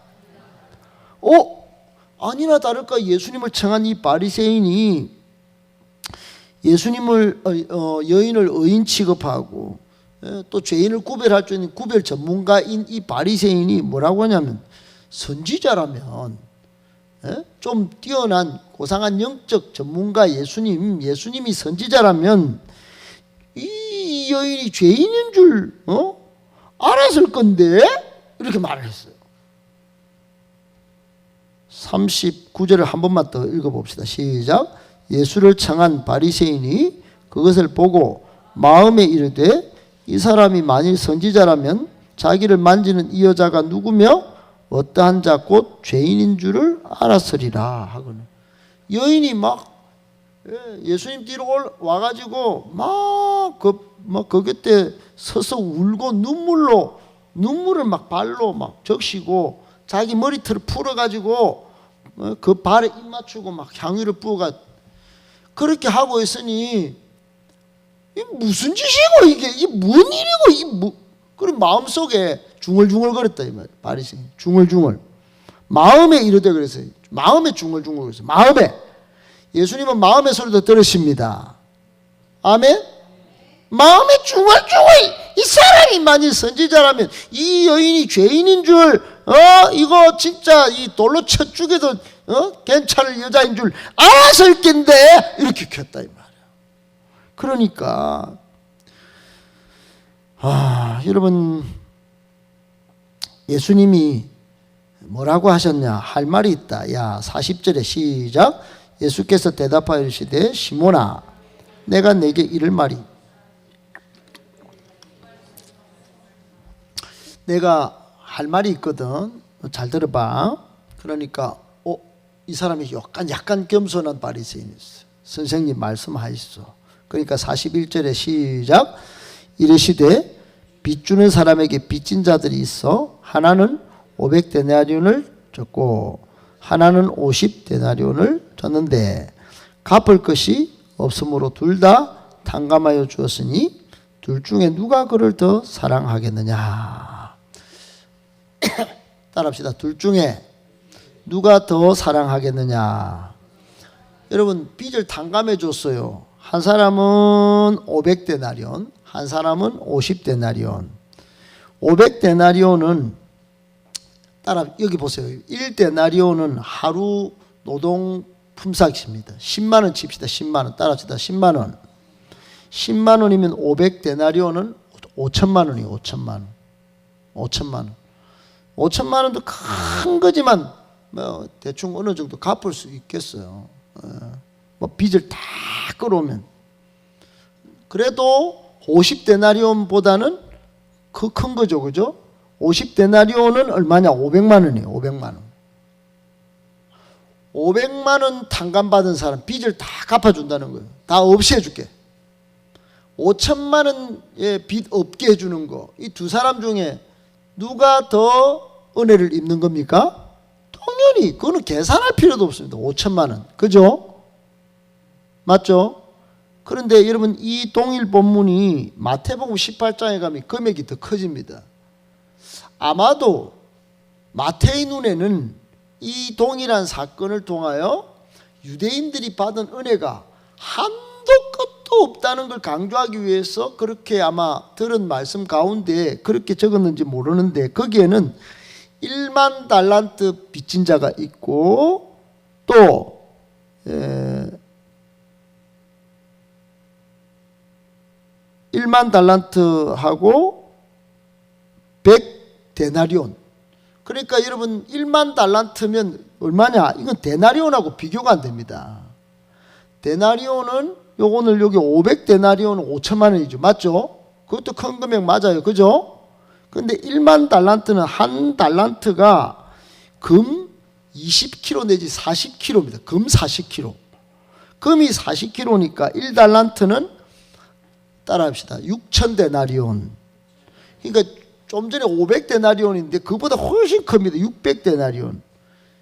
아니나 다를까 예수님을 청한 이 바리새인이 예수님을 여인을 의인 취급하고 또 죄인을 구별할 수 있는 구별 전문가인 이 바리새인이 뭐라고 하냐면, 선지자라면, 좀 뛰어난 고상한 영적 전문가 예수님이 선지자라면 이 여인이 죄인인 줄 알았을 건데, 이렇게 말을 했어요. 39절을 한 번만 더 읽어봅시다. 시작. 예수를 청한 바리새인이 그것을 보고 마음에 이르되, 이 사람이 만일 선지자라면 자기를 만지는 이 여자가 누구며 어떠한 자 곧 죄인인 줄을 알았으리라 하거든. 여인이 막 예수님 뒤로 와가지고 막 그 곁에 서서 울고 눈물을 막 발로 막 적시고 자기 머리털을 풀어가지고 그 발에 입 맞추고 막 향유를 부어가 그렇게 하고 있으니, 이 무슨 짓이고 이게 뭔 일이고 그런 마음속에 중얼중얼거렸다 이 말. 바리새인 중얼중얼 마음에 이르되 그랬어요. 마음에 중얼중얼 그랬어요. 마음에. 예수님은 마음의 소리도 들으십니다. 아멘. 마음에 중얼중얼, 이 사람이 만일 선지자라면 이 여인이 죄인인 줄, 이거 진짜 이 돌로 쳐 죽여도 괜찮을 여자인 줄 알았을 텐데, 이렇게 켰다 이 말이야. 그러니까 여러분, 예수님이 뭐라고 하셨냐 할 말이 있다. 40절에 시작. 예수께서 대답하여 이르시되, 시몬아, 내가 네게 이를 말이, 내가 할 말이 있거든. 잘 들어봐. 그러니까 이 사람이 약간 겸손한 바리새인이었어요. 선생님 말씀하시소. 그러니까 41절에 시작. 이르시되, 빚 주는 사람에게 빚진 자들이 있어 하나는 500데나리온을 줬고 하나는 50데나리온을 줬는데 갚을 것이 없으므로 둘 다 탕감하여 주었으니 둘 중에 누가 그를 더 사랑하겠느냐. 따라합시다. 둘 중에 누가 더 사랑하겠느냐. 여러분, 빚을 탕감해 줬어요. 한 사람은 500데나리온, 한 사람은 50데나리온. 500데나리온은 따라 여기 보세요. 1데나리온은 하루 노동 품삯입니다. 10만 원 칩시다. 10만 원. 따라합시다. 10만 원. 10만 원이면 500데나리온은 5천만 원이에요. 5천만 원. 5천만 원. 5천만 원도 큰 거지만 뭐 대충 어느 정도 갚을 수 있겠어요. 뭐 빚을 다 끌어오면. 그래도 50데나리온보다는 큰 거죠. 그죠? 50데나리온은 얼마냐? 500만 원이에요. 500만 원. 500만 원 탕감받은 사람 빚을 다 갚아준다는 거예요. 다 없이 해줄게. 5천만 원의 빚 없게 해주는 거. 이 두 사람 중에 누가 더 은혜를 입는 겁니까? 당연히 그거는 계산할 필요도 없습니다. 5천만 원. 그죠? 맞죠? 그런데 여러분, 이 동일 본문이 마태복음 18장에 가면 금액이 더 커집니다. 아마도 마태의 눈에는 이 동일한 사건을 통하여 유대인들이 받은 은혜가 한도 끝도 없다는 걸 강조하기 위해서 그렇게 아마 들은 말씀 가운데 그렇게 적었는지 모르는데, 거기에는 1만 달란트 빚진 자가 있고 또 1만 달란트하고 100데나리온. 그러니까 여러분 1만 달란트면 얼마냐? 이건 데나리온하고 비교가 안 됩니다. 데나리온은 오늘 여기 500데나리온은 5천만 원이죠. 맞죠? 그것도 큰 금액 맞아요. 그죠? 근데 1만 달란트는 한 달란트가 금 20kg 내지 40kg입니다. 금 40kg. 금이 40kg니까 1달란트는 따라합시다. 6,000데나리온. 그러니까 좀 전에 500데나리온인데 그보다 훨씬 큽니다. 600데나리온.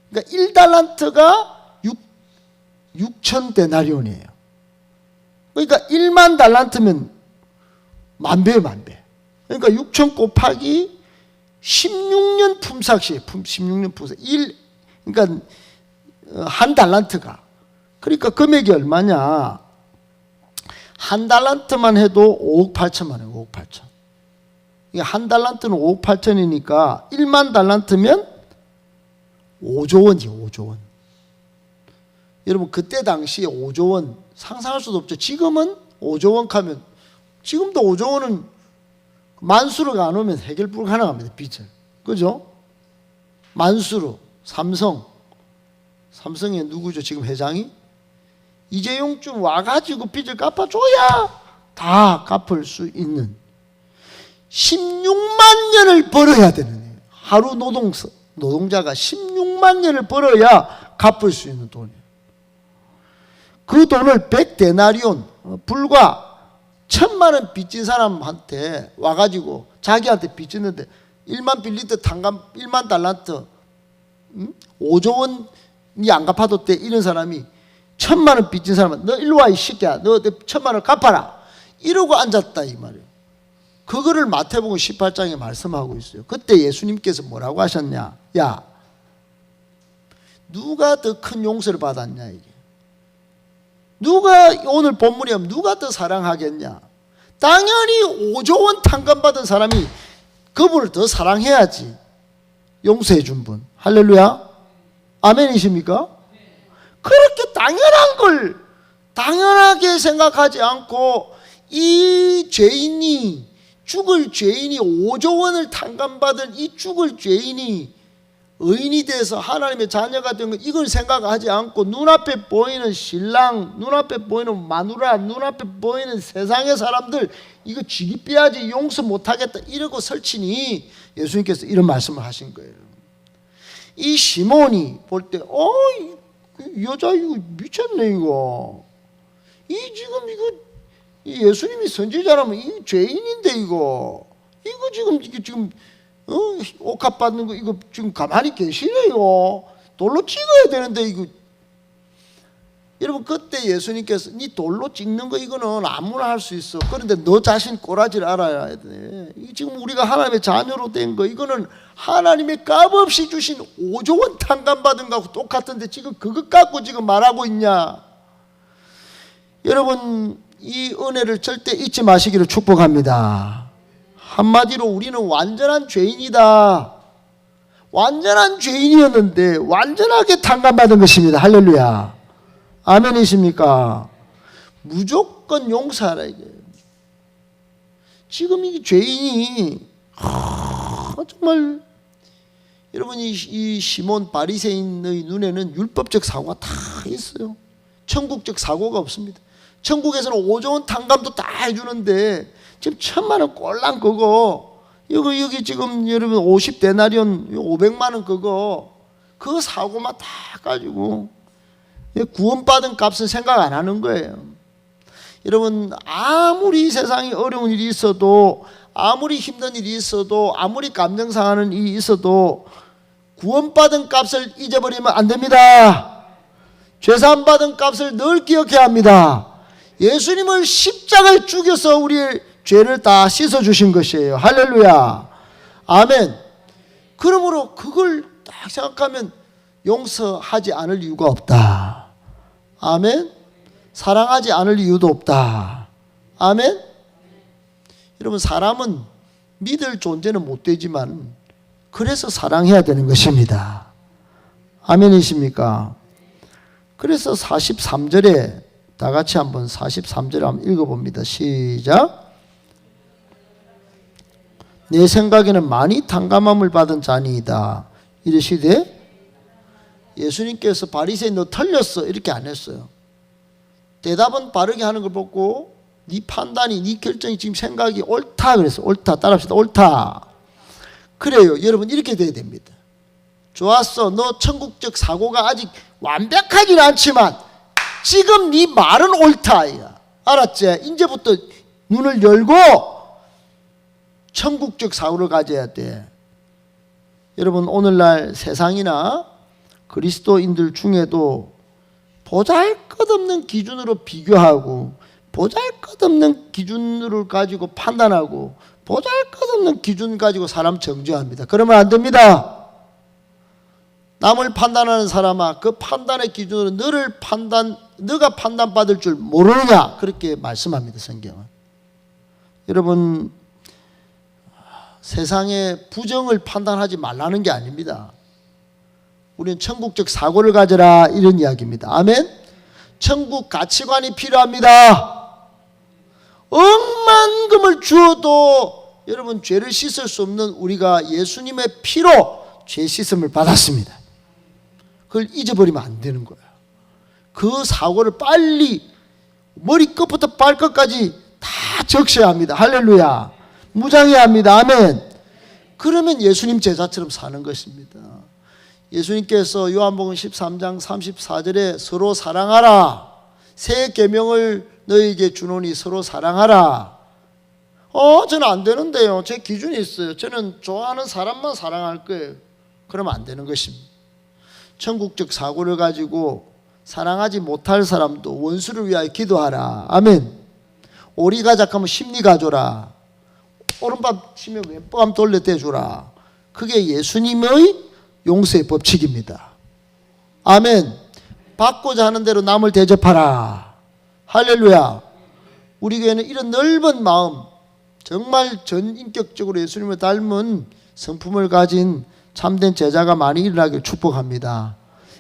그러니까 1달란트가 6,000데나리온이에요. 그러니까 1만 달란트면 만배예요, 만배. 그러니까 6,000 곱하기 16년 품삯이에요. 16년 품삯. 그러니까 한 달란트가. 그러니까 금액이 얼마냐? 한 달란트만 해도 5억 8천만 원이에요. 5억 8천. 한 달란트는 5억 8천이니까 1만 달란트면 5조 원이죠. 5조 원. 여러분 그때 당시에 5조 원 상상할 수도 없죠. 지금은 5조 원 하면, 지금도 5조 원은 만수르가 안 오면 해결 불가능합니다. 빚을. 그죠? 만수르, 삼성의 누구죠? 지금 회장이? 이재용쯤 와가지고 빚을 갚아줘야 다 갚을 수 있는 16만 년을 벌어야 되는 거예요. 하루 노동자가 16만 년을 벌어야 갚을 수 있는 돈이에요. 그 돈을 100데나리온, 불과 1,000만 원 빚진 사람한테 와가지고 자기한테 빚졌는데 1만 빌리트 tan감 1만 달란트 5조 원이 안 갚아도 돼. 이런 사람이 1,000만 원 빚진 사람은 너 일로 와 이 새끼야, 너 1,000만 원 갚아라 이러고 앉았다 이 말이에요. 그거를 마태복음 18장에 말씀하고 있어요. 그때 예수님께서 뭐라고 하셨냐? 야, 누가 더 큰 용서를 받았냐 이게. 누가 오늘 본문에 누가 더 사랑하겠냐? 당연히 5조 원 탕감받은 사람이 그분을 더 사랑해야지. 용서해 준 분. 할렐루야. 아멘이십니까? 그렇게 당연한 걸 당연하게 생각하지 않고 이 죄인이, 죽을 죄인이 5조 원을 탕감받은 이 죽을 죄인이 의인이 돼서 하나님의 자녀가 된 것, 이걸 생각하지 않고 눈앞에 보이는 신랑, 눈앞에 보이는 마누라, 눈앞에 보이는 세상의 사람들 이거 지기 빼야지 용서 못하겠다 이러고 설치니 예수님께서 이런 말씀을 하신 거예요. 이 시몬이 볼 때 이 여자 이거 미쳤네 이거. 이 지금 이거 이 예수님이 선지자라면 이 죄인인데 이거 지금 옥합 받는 거 이거 지금 가만히 계시네요. 돌로 찍어야 되는데 이거. 여러분 그때 예수님께서 니 돌로 찍는 거 이거는 아무나 할 수 있어. 그런데 너 자신 꼬라지를 알아야 돼. 지금 우리가 하나님의 자녀로 된 거 이거는 하나님의 값없이 주신 5조 원 탕감받은 거하고 똑같은데 지금 그것 갖고 지금 말하고 있냐. 여러분 이 은혜를 절대 잊지 마시기를 축복합니다. 한마디로 우리는 완전한 죄인이다. 완전한 죄인이었는데 완전하게 탕감받은 것입니다. 할렐루야. 아멘이십니까? 무조건 용서하라 이게. 지금 이 죄인이 정말 여러분 이 시몬 바리새인의 눈에는 율법적 사고가 다 있어요. 천국적 사고가 없습니다. 천국에서는 5조 원 탕감도 다 해주는데 지금 1,000만 원 꼴랑 그거 여기 지금 여러분 50데나리온 500만 원 그거 사고만 다 가지고 구원받은 값은 생각 안 하는 거예요. 여러분 아무리 세상에 어려운 일이 있어도, 아무리 힘든 일이 있어도, 아무리 감정 상하는 일이 있어도 구원받은 값을 잊어버리면 안 됩니다. 죄사함 받은 값을 늘 기억해야 합니다. 예수님을 십자가에 죽여서 우리의 죄를 다 씻어주신 것이에요. 할렐루야. 아멘. 그러므로 그걸 딱 생각하면 용서하지 않을 이유가 없다. 아멘. 사랑하지 않을 이유도 없다. 아멘. 여러분, 사람은 믿을 존재는 못 되지만 그래서 사랑해야 되는 것입니다. 아멘이십니까? 그래서 43절에 다 같이 한번 43절 한번 읽어봅니다. 시작. 내 생각에는 많이 탕감함을 받은 자니이다. 이르시되, 예수님께서 바리새인 너 틀렸어 이렇게 안 했어요. 대답은 바르게 하는 걸 보고 네 판단이, 네 결정이, 지금 생각이 옳다 그랬어. 옳다. 따라합시다. 옳다. 그래요. 여러분, 이렇게 돼야 됩니다. 좋았어. 너 천국적 사고가 아직 완벽하진 않지만 지금 네 말은 옳다. 알았지? 이제부터 눈을 열고 천국적 사고를 가져야 돼. 여러분, 오늘날 세상이나 그리스도인들 중에도 보잘것없는 기준으로 비교하고 보잘것없는 기준을 가지고 판단하고 보잘것없는 기준 가지고 사람 정죄합니다. 그러면 안 됩니다. 남을 판단하는 사람아, 그 판단의 기준으로 너가 판단받을 줄 모르느냐, 그렇게 말씀합니다. 성경은. 여러분, 세상의 부정을 판단하지 말라는 게 아닙니다. 우리는 천국적 사고를 가져라, 이런 이야기입니다. 아멘. 천국 가치관이 필요합니다. 억만금을 주어도 여러분, 죄를 씻을 수 없는 우리가 예수님의 피로 죄 씻음을 받았습니다. 그걸 잊어버리면 안 되는 거예요. 그 사고를 빨리 머리끝부터 발끝까지 다 적셔야 합니다. 할렐루야. 무장해야 합니다. 아멘. 그러면 예수님 제자처럼 사는 것입니다. 예수님께서 요한복음 13장 34절에 서로 사랑하라, 새 계명을 너에게 주노니 서로 사랑하라. 저는 안 되는데요. 제 기준이 있어요. 저는 좋아하는 사람만 사랑할 거예요. 그러면 안 되는 것입니다. 천국적 사고를 가지고 사랑하지 못할 사람도 원수를 위하여 기도하라. 아멘. 오리 가작하면 심리 가줘라. 오른밤 치면 왼밤 돌려대주라. 그게 예수님의 용서의 법칙입니다. 아멘. 받고자 하는 대로 남을 대접하라. 할렐루야. 우리 교회는 이런 넓은 마음, 정말 전인격적으로 예수님을 닮은 성품을 가진 참된 제자가 많이 일어나길 축복합니다.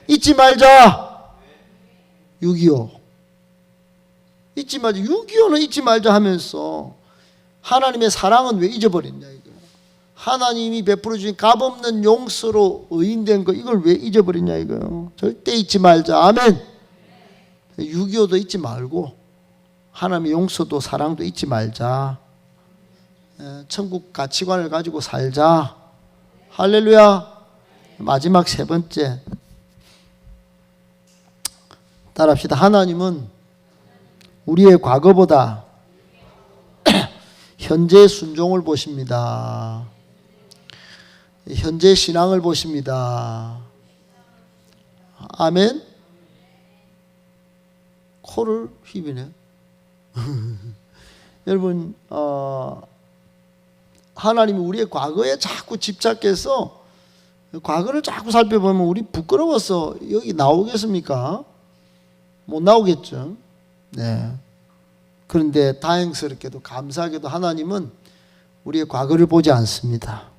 잊지 말자. 6.25 잊지 말자. 6.25는 잊지 말자 하면서 하나님의 사랑은 왜 잊어버렸냐 이거. 하나님이 베풀어 주신 값없는 용서로 의인된 거, 이걸 왜 잊어버렸냐 이거요. 절대 잊지 말자. 아멘. 6.25도 잊지 말고 하나님의 용서도 사랑도 잊지 말자. 천국 가치관을 가지고 살자. 할렐루야. 마지막 세 번째, 따라합시다. 하나님은 우리의 과거보다 현재 순종을 보십니다. 현재 신앙을 보십니다. 아멘. 코를 휘비네. 여러분, 하나님이 우리의 과거에 자꾸 집착해서 과거를 자꾸 살펴보면 우리 부끄러워서 여기 나오겠습니까? 못 나오겠죠. 네. 그런데 다행스럽게도 감사하게도 하나님은 우리의 과거를 보지 않습니다.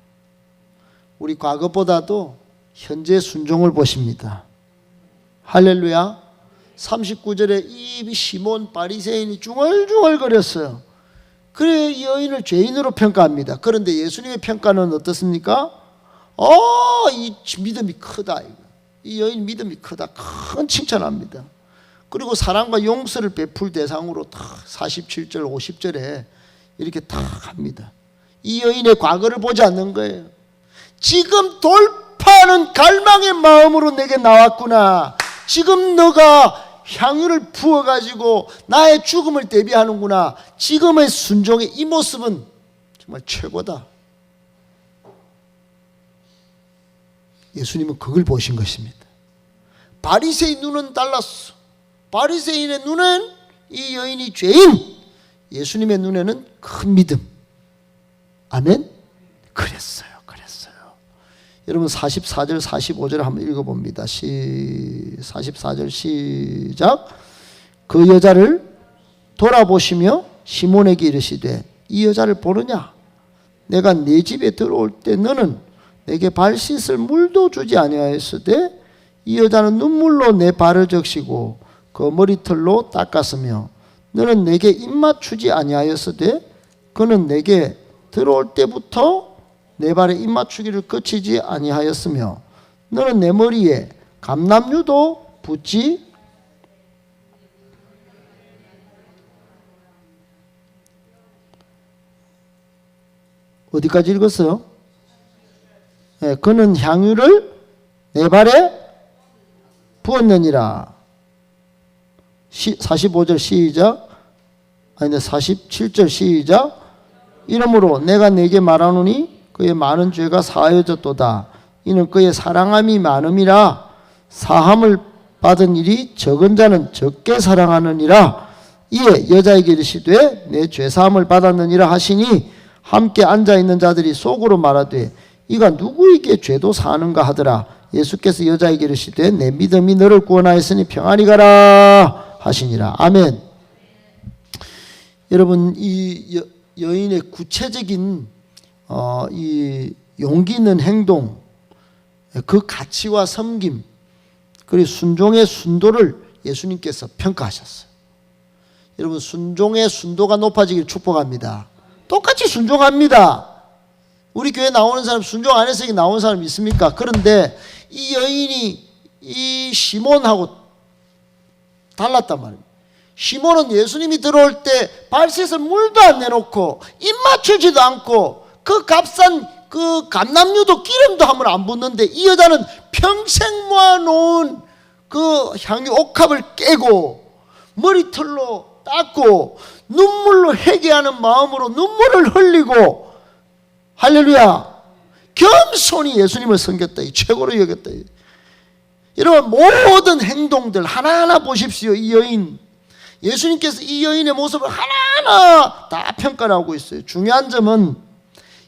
우리 과거보다도 현재 순종을 보십니다. 할렐루야. 39절에 이 시몬 바리새인이 중얼중얼거렸어요. 그래 이 여인을 죄인으로 평가합니다. 그런데 예수님의 평가는 어떻습니까? 이 믿음이 크다. 이 여인 믿음이 크다. 큰 칭찬합니다. 그리고 사랑과 용서를 베풀 대상으로 딱 47절 50절에 이렇게 딱 합니다. 이 여인의 과거를 보지 않는 거예요. 지금 돌파하는 갈망의 마음으로 내게 나왔구나. 지금 너가 향유를 부어가지고 나의 죽음을 대비하는구나. 지금의 순종의 이 모습은 정말 최고다. 예수님은 그걸 보신 것입니다. 바리새인 눈은 달랐어. 바리새인의 눈은 이 여인이 죄인, 예수님의 눈에는 큰 믿음. 아멘. 그랬어요. 여러분 44절 45절을 한번 읽어봅니다. 44절 시작. 그 여자를 돌아보시며 시몬에게 이르시되 이 여자를 보느냐? 내가 네 집에 들어올 때 너는 내게 발 씻을 물도 주지 아니하였으되 이 여자는 눈물로 내 발을 적시고 그 머리털로 닦았으며 너는 내게 입맛 주지 아니하였으되 그는 내게 들어올 때부터 내 발에 입맞추기를 그치지 아니하였으며 너는 내 머리에 감람유도 붓지 어디까지 읽었어요? 네, 그는 향유를 내 발에 부었느니라. 45절 시작. 아니 47절 시작. 이러므로 내가 네게 말하노니 그의 많은 죄가 사하여졌도다. 이는 그의 사랑함이 많음이라. 사함을 받은 일이 적은 자는 적게 사랑하느니라. 이에 여자에게 이르시되 내 죄사함을 받았느니라 하시니 함께 앉아있는 자들이 속으로 말하되 이가 누구에게 죄도 사하는가 하더라. 예수께서 여자에게 이르시되 내 믿음이 너를 구원하였으니 평안히 가라 하시니라. 아멘. 여러분 이 여인의 구체적인 이 용기 있는 행동, 그 가치와 섬김, 그리고 순종의 순도를 예수님께서 평가하셨어요. 여러분 순종의 순도가 높아지길 축복합니다. 똑같이 순종합니다. 우리 교회 나오는 사람 순종 안 해서 나오는 사람 있습니까? 그런데 이 여인이 이 시몬하고 달랐단 말입니다. 시몬은 예수님이 들어올 때 발 씻을 물도 안 내놓고 입 맞추지도 않고 그 값싼 그 감람유도 기름도 한번 안 붓는데 이 여자는 평생 모아놓은 그 향유 옥합을 깨고 머리털로 닦고 눈물로 회개하는 마음으로 눈물을 흘리고 할렐루야 겸손히 예수님을 섬겼다. 최고로 여겼다. 여러분 모든 행동들 하나하나 보십시오. 이 여인 예수님께서 이 여인의 모습을 하나하나 다 평가를 하고 있어요. 중요한 점은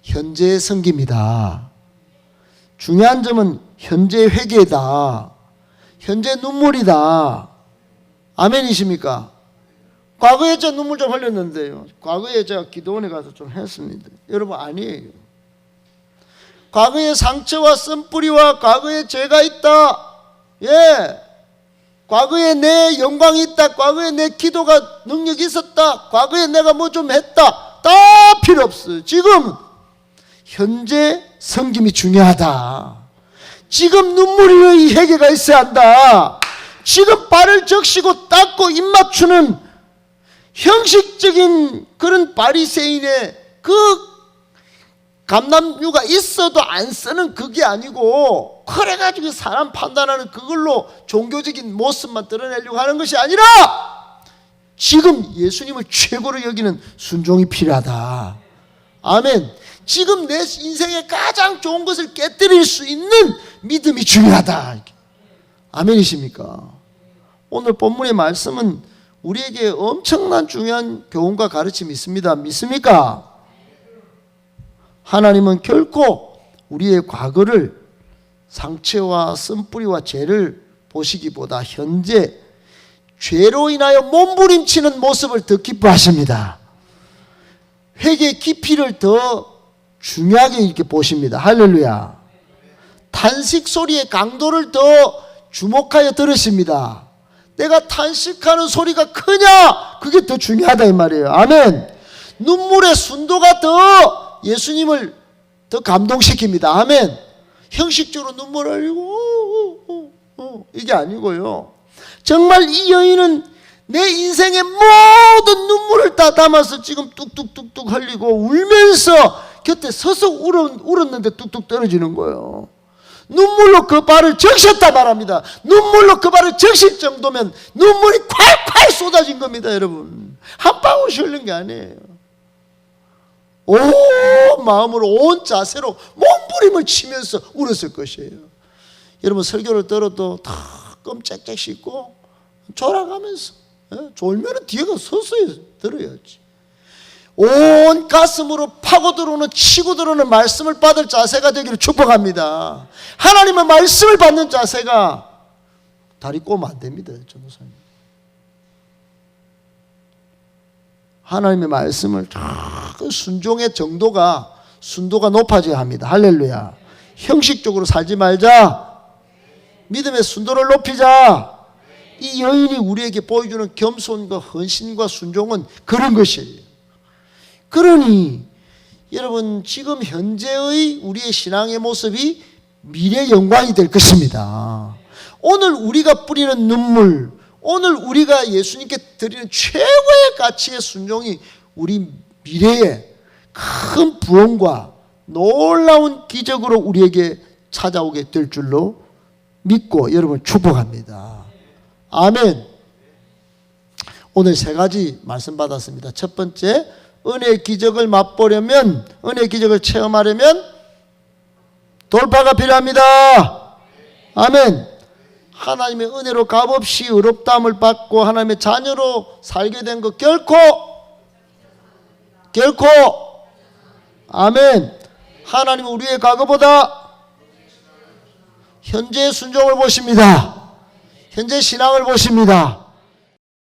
현재의 섬김이다. 중요한 점은 현재의 회개다. 현재 눈물이다. 아멘이십니까? 과거에 제가 눈물 좀 흘렸는데요. 과거에 제가 기도원에 가서 좀 했습니다. 여러분 아니에요. 과거에 상처와 쓴뿌리와 과거에 죄가 있다. 예. 과거에 내 영광이 있다. 과거에 내 기도가 능력이 있었다. 과거에 내가 뭐 좀 했다. 다 필요 없어요. 지금 현재 섬김이 중요하다. 지금 눈물의 회개가 있어야 한다. 지금 발을 적시고 닦고 입 맞추는 형식적인 그런 바리새인의 그 감람유가 있어도 안 쓰는 그게 아니고 그래가지고 사람 판단하는 그걸로 종교적인 모습만 드러내려고 하는 것이 아니라 지금 예수님을 최고로 여기는 순종이 필요하다. 아멘. 지금 내 인생에 가장 좋은 것을 깨뜨릴 수 있는 믿음이 중요하다. 아멘이십니까? 오늘 본문의 말씀은 우리에게 엄청난 중요한 교훈과 가르침이 있습니다. 믿습니까? 하나님은 결코 우리의 과거를 상처와 쓴뿌리와 죄를 보시기보다 현재 죄로 인하여 몸부림치는 모습을 더 기뻐하십니다. 회개의 깊이를 더 중요하게 이렇게 보십니다. 할렐루야. 탄식 소리의 강도를 더 주목하여 들으십니다. 내가 탄식하는 소리가 크냐? 그게 더 중요하다 이 말이에요. 아멘. 눈물의 순도가 더 예수님을 더 감동시킵니다. 아멘. 형식적으로 눈물을 흘리고 이게 아니고요. 정말 이 여인은 내 인생의 모든 눈물을 다 담아서 지금 뚝뚝뚝뚝 흘리고 울면서 곁에 서서 울었는데 뚝뚝 떨어지는 거예요. 눈물로 그 발을 적셨다 말합니다. 눈물로 그 발을 적실 정도면 눈물이 콸콸 쏟아진 겁니다. 여러분 한 방울씩 흘린 게 아니에요. 온 마음으로 온 자세로 몸부림을 치면서 울었을 것이에요. 여러분 설교를 들어도 다 껌짝짝 씻고 졸아가면서 졸면 뒤에 가서 서서히 들어야지. 온 가슴으로 파고 들어오는 치고 들어오는 말씀을 받을 자세가 되기를 축복합니다. 하나님의 말씀을 받는 자세가 다리 꼬면 안 됩니다. 전도사님. 하나님의 말씀을 그 순종의 정도가 순도가 높아져야 합니다. 할렐루야. 형식적으로 살지 말자. 믿음의 순도를 높이자. 이 여인이 우리에게 보여주는 겸손과 헌신과 순종은 그런 것이에요. 그러니 여러분 지금 현재의 우리의 신앙의 모습이 미래 영광이 될 것입니다. 오늘 우리가 뿌리는 눈물, 오늘 우리가 예수님께 드리는 최고의 가치의 순종이 우리 미래에 큰 부흥과 놀라운 기적으로 우리에게 찾아오게 될 줄로 믿고 여러분 축복합니다. 아멘. 오늘 세 가지 말씀 받았습니다. 첫 번째, 은혜의 기적을 맛보려면, 은혜의 기적을 체험하려면 돌파가 필요합니다. 아멘. 하나님의 은혜로 값없이 의롭다함을 받고 하나님의 자녀로 살게 된 것 결코 아멘. 하나님은 우리의 과거보다 현재의 순종을 보십니다. 현재 신앙을 보십니다.